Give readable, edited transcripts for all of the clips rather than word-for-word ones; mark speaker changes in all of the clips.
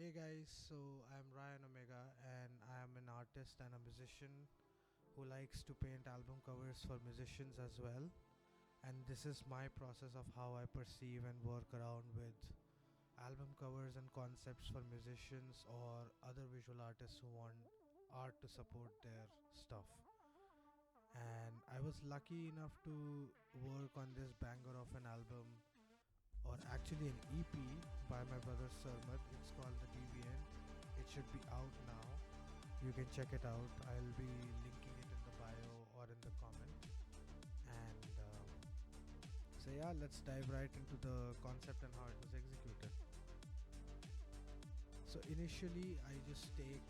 Speaker 1: Hey guys, so I'm Ryan Omega and I am an artist and a musician who likes to paint album covers for musicians as well. And this is my process of how I perceive and work around with album covers and concepts for musicians or other visual artists who want art to support their stuff. And I was lucky enough to work on this banger of an album, or actually an EP, by my brother Sarmad. It's called The Deviant. It should be out now. You can check it out. I'll be linking it in the bio or in the comment. And so, yeah, let's dive right into the concept and how it was executed. So, initially, I just take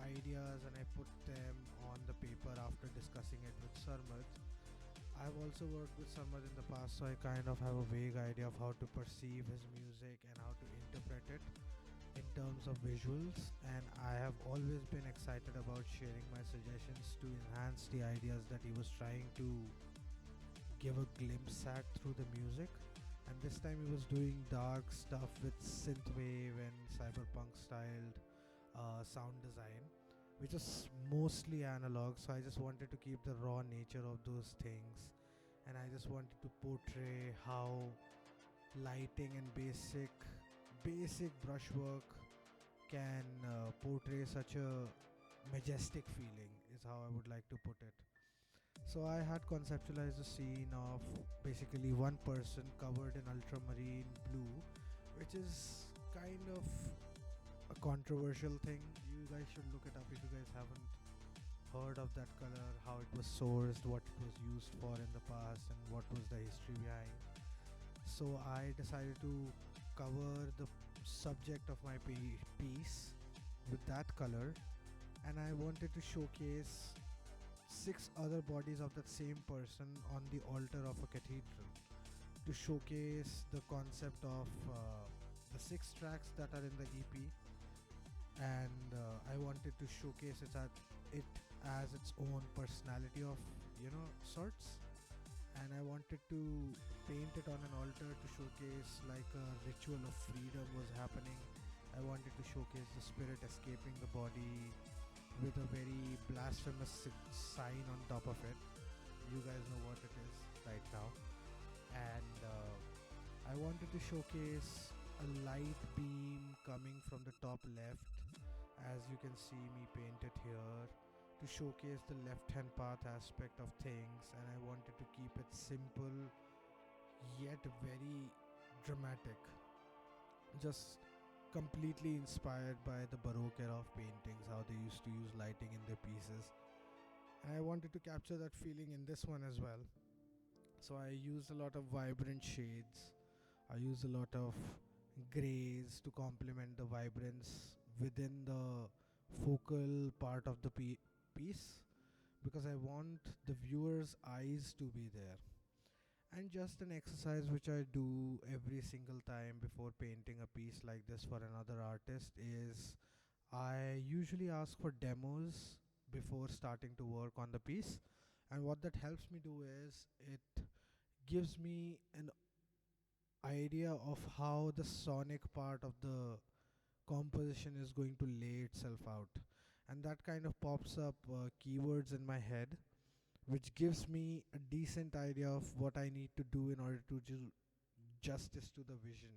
Speaker 1: ideas and I put them on the paper after discussing it with Sarmad. I've also worked with Samad in the past, so I kind of have a vague idea of how to perceive his music and how to interpret it in terms of visuals. And I have always been excited about sharing my suggestions to enhance the ideas that he was trying to give a glimpse at through the music. And this time he was doing dark stuff with synthwave and cyberpunk styled sound design, which is mostly analog. So I just wanted to keep the raw nature of those things, and I just wanted to portray how lighting and basic brushwork can portray such a majestic feeling, is how I would like to put it. So I had conceptualized a scene of basically one person covered in ultramarine blue, which is kind of a controversial thing. You guys should look it up if you guys haven't heard of that color, how it was sourced, what it was used for in the past, and what was the history behind. So I decided to cover the subject of my piece with that color, and I wanted to showcase six other bodies of that same person on the altar of a cathedral to showcase the concept of the six tracks that are in the EP. And I wanted to showcase it as its own personality of sorts. And I wanted to paint it on an altar to showcase like a ritual of freedom was happening. I wanted to showcase the spirit escaping the body with a very blasphemous sign on top of it. You guys know what it is right now. And I wanted to showcase a light beam coming from the top left, as you can see me paint it here, to showcase the left hand path aspect of things. And I wanted to keep it simple yet very dramatic, just completely inspired by the Baroque era of paintings, how they used to use lighting in their pieces. And I wanted to capture that feeling in this one as well. So I used a lot of vibrant shades. I used a lot of grays to complement the vibrance within the focal part of the piece, because I want the viewer's eyes to be there. And just an exercise which I do every single time before painting a piece like this for another artist is I usually ask for demos before starting to work on the piece. And what that helps me do is it gives me an idea of how the sonic part of the composition is going to lay itself out. And that kind of pops up keywords in my head, which gives me a decent idea of what I need to do in order to do justice to the vision.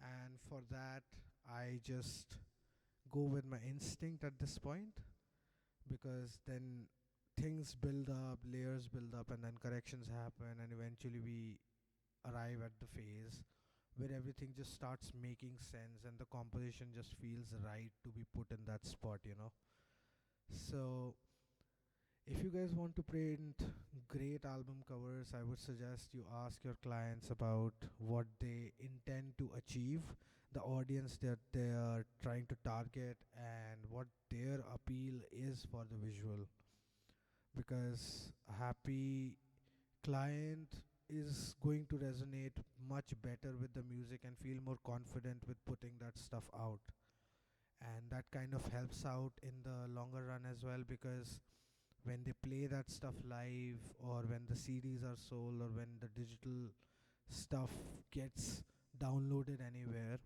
Speaker 1: And for that, I just go with my instinct at this point, because then things build up, layers build up, and then corrections happen, and eventually we arrive at the phase where everything just starts making sense and the composition just feels right to be put in that spot. So if you guys want to print great album covers, I would suggest you ask your clients about what they intend to achieve, the audience that they are trying to target, and what their appeal is for the visual. Because a happy client is going to resonate much better with the music and feel more confident with putting that stuff out. And that kind of helps out in the longer run as well, because when they play that stuff live, or when the CDs are sold, or when the digital stuff gets downloaded anywhere,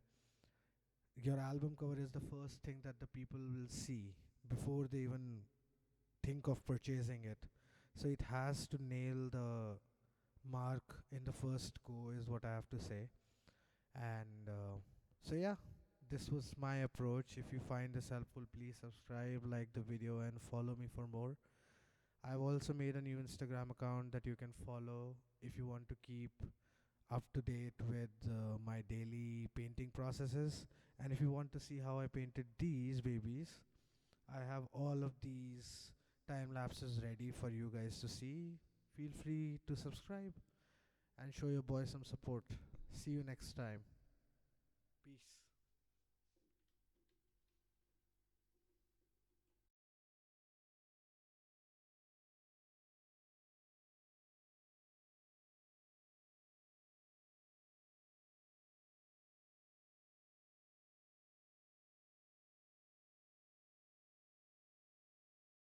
Speaker 1: your album cover is the first thing that the people will see before they even think of purchasing it. So it has to nail the mark in the first go, is what I have to say. And so, yeah, this was my approach. If you find this helpful, please subscribe, like the video, and follow me for more. I've also made a new Instagram account that you can follow if you want to keep up to date with my daily painting processes. And if you want to see how I painted these babies, I have all of these time lapses ready for you guys to see. Feel free to subscribe and show your boy some support. See you next time.